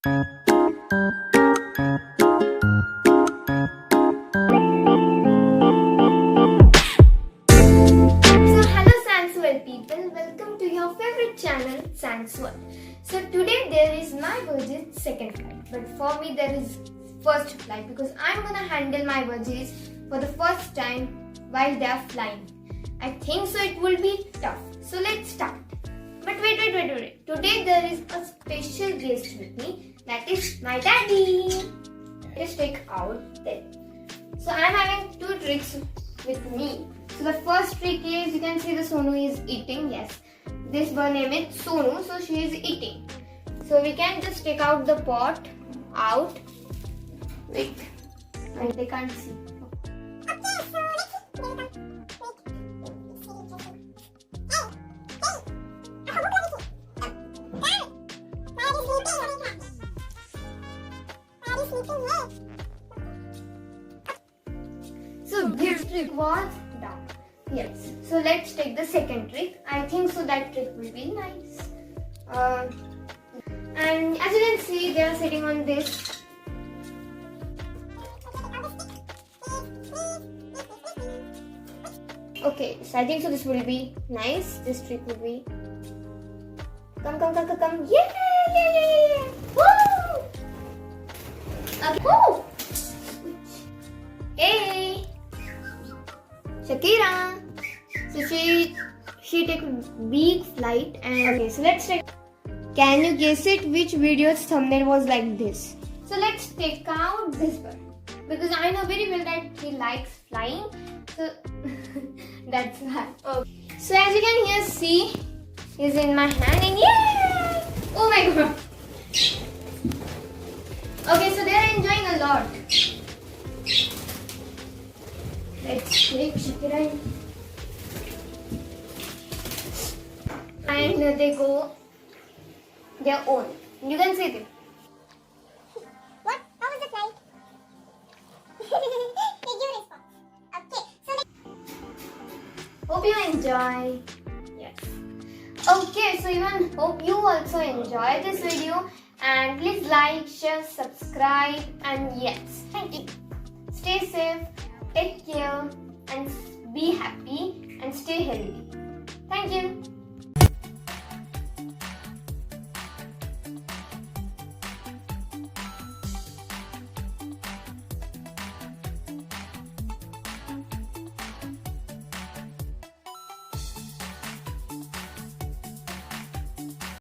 People, welcome to your favorite channel, Science World. So today there is my Budgies second flight, but for me there is first flight because I'm gonna handle my Budgies for the first time while they are flying. I think so it will be tough. So let's start. But wait. Today there is a special guest with me, that is my daddy. Let's take out there. So I'm having two tricks with me. So the first trick is, you can see the Sonu is eating. Yes, this bird name is Sonu, so she is eating. So we can just take out the pot out. Wait, and they can't see. So this trick was done. Yes. So let's take the second trick. I think so that trick will be nice. And as you can see, they are sitting on this. Okay, so I think so this will be nice. This trick will be. Come. Yeah. Woo! Okay. Woo! Hey! Shakira! So she take a big flight and okay, so let's take. Can you guess it which video's thumbnail was like this? So let's take out this bird because I know very well that he likes flying. So that's why. Okay. So as you can here see, he's in my hand and yay! Oh my god! Okay, so they are enjoying a lot. Let's take Shakira and they go their own. You can see them. What? How was the flight? Did you respond? Okay, so hope you enjoy. Yes. Okay, so even hope you also enjoy this video and please like, share, subscribe and yes, thank you. Stay safe. Take care and be happy and stay healthy. Thank you.